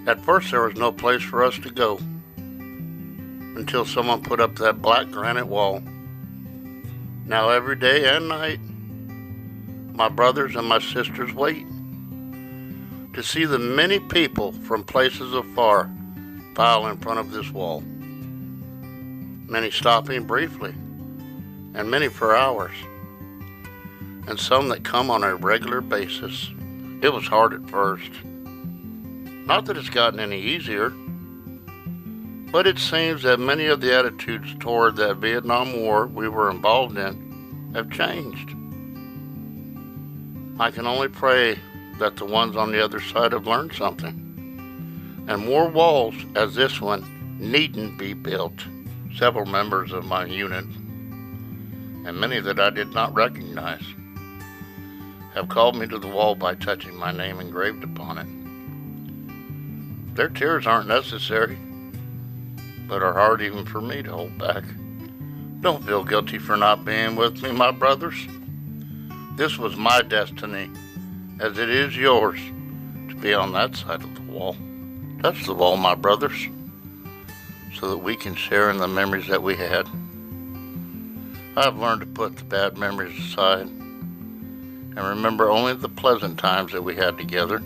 At first there was no place for us to go until someone put up that black granite wall. Now every day and night, my brothers and my sisters wait to see the many people from places afar pile in front of this wall. Many stopping briefly, and many for hours, and some that come on a regular basis. It was hard at first. Not that it's gotten any easier, but it seems that many of the attitudes toward that Vietnam War we were involved in have changed. I can only pray that the ones on the other side have learned something, and more walls as this one needn't be built. Several members of my unit, and many that I did not recognize, have called me to the wall by touching my name engraved upon it. Their tears aren't necessary, but are hard even for me to hold back. Don't feel guilty for not being with me, my brothers. This was my destiny, as it is yours, to be on that side of the wall. Touch the wall, my brothers, so that we can share in the memories that we had. I've learned to put the bad memories aside and remember only the pleasant times that we had together.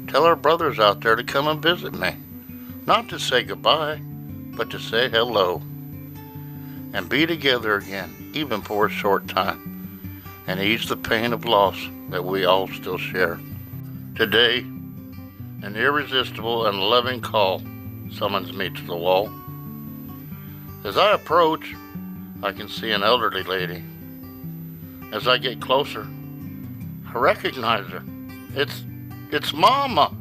Tell our brothers out there to come and visit me, not to say goodbye, but to say hello, and be together again, even for a short time, and ease the pain of loss that we all still share. Today, an irresistible and loving call summons me to the wall. As I approach, I can see an elderly lady. As I get closer, I recognize her. It's Mama.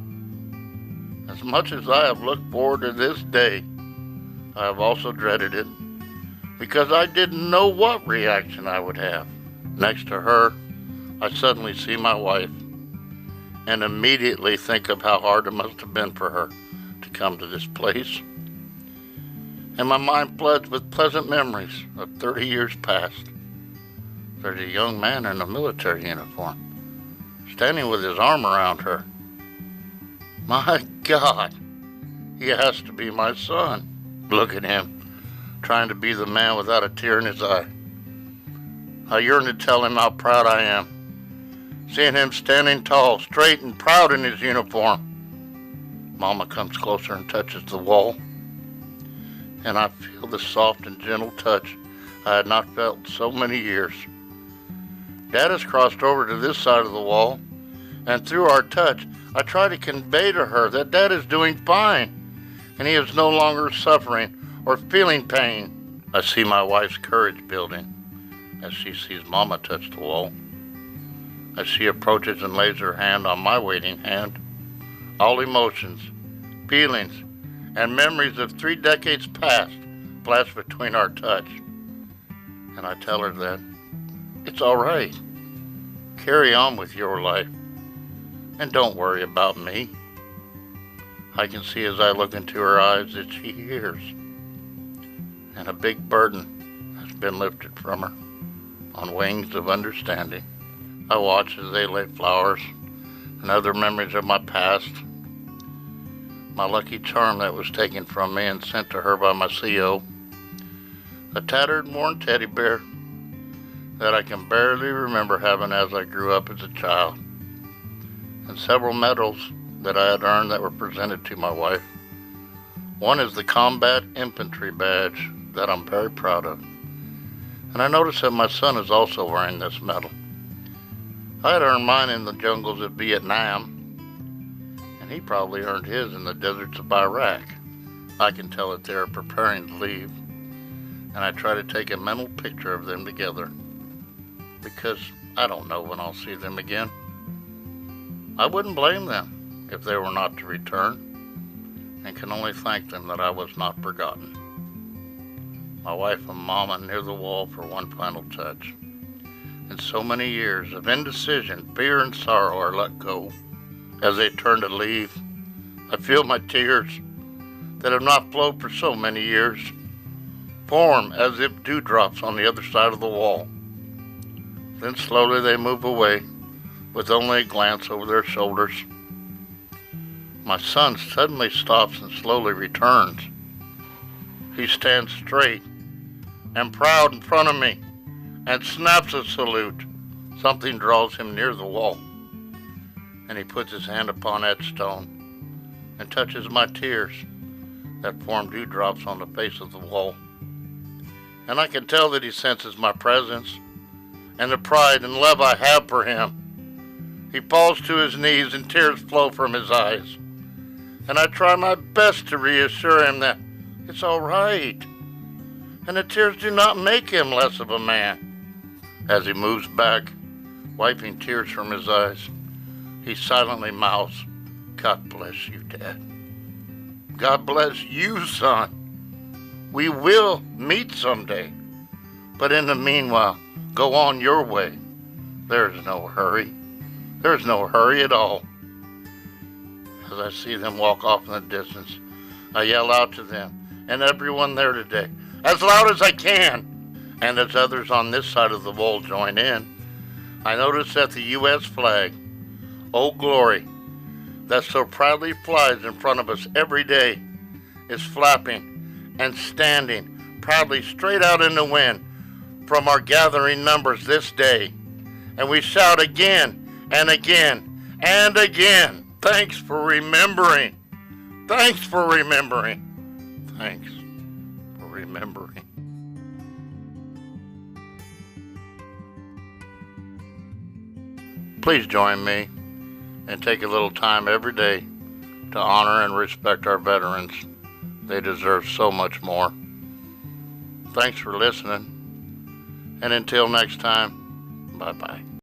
As much as I have looked forward to this day, I have also dreaded it, because I didn't know what reaction I would have. Next to her, I suddenly see my wife, and immediately think of how hard it must have been for her to come to this place. And my mind floods with pleasant memories of 30 years past. There's a young man in a military uniform, standing with his arm around her. My God, he has to be my son. Look at him, trying to be the man without a tear in his eye. I yearn to tell him how proud I am, seeing him standing tall, straight, and proud in his uniform. Mama comes closer and touches the wall, and I feel the soft and gentle touch I had not felt in so many years. Dad has crossed over to this side of the wall, and through our touch, I try to convey to her that Dad is doing fine, and he is no longer suffering or feeling pain. I see my wife's courage building as she sees Mama touch the wall. As she approaches and lays her hand on my waiting hand, all emotions, feelings, and memories of 3 decades past flash between our touch. And I tell her that it's all right. Carry on with your life, and don't worry about me. I can see as I look into her eyes that she hears, and a big burden has been lifted from her on wings of understanding. I watch as they lay flowers and other memories of my past, my lucky charm that was taken from me and sent to her by my CO, a tattered, worn teddy bear that I can barely remember having as I grew up as a child, and several medals that I had earned that were presented to my wife. One is the Combat Infantry Badge that I'm very proud of, and I noticed that my son is also wearing this medal. I had earned mine in the jungles of Vietnam, and he probably earned his in the deserts of Iraq. I can tell that they are preparing to leave, and I try to take a mental picture of them together, because I don't know when I'll see them again. I wouldn't blame them if they were not to return, and can only thank them that I was not forgotten. My wife and Mama near the wall for one final touch. And so many years of indecision, fear, and sorrow are let go. As they turn to leave, I feel my tears that have not flowed for so many years form as if dewdrops on the other side of the wall. Then slowly they move away with only a glance over their shoulders. My son suddenly stops and slowly returns. He stands straight and proud in front of me and snaps a salute. Something draws him near the wall, and he puts his hand upon that stone and touches my tears that form dewdrops on the face of the wall. And I can tell that he senses my presence and the pride and love I have for him. He falls to his knees and tears flow from his eyes. And I try my best to reassure him that it's all right. And the tears do not make him less of a man. As he moves back, wiping tears from his eyes, he silently mouths, "God bless you, Dad. God bless you, son. We will meet someday. But in the meanwhile, go on your way. There's no hurry. There's no hurry at all." As I see them walk off in the distance, I yell out to them and everyone there today, as loud as I can. And as others on this side of the wall join in, I notice that the U.S. flag, Old Glory, that so proudly flies in front of us every day, is flapping and standing proudly straight out in the wind from our gathering numbers this day. And we shout again and again and again, "Thanks for remembering. Thanks for remembering. Thanks for remembering." Please join me and take a little time every day to honor and respect our veterans. They deserve so much more. Thanks for listening. And until next time, bye-bye.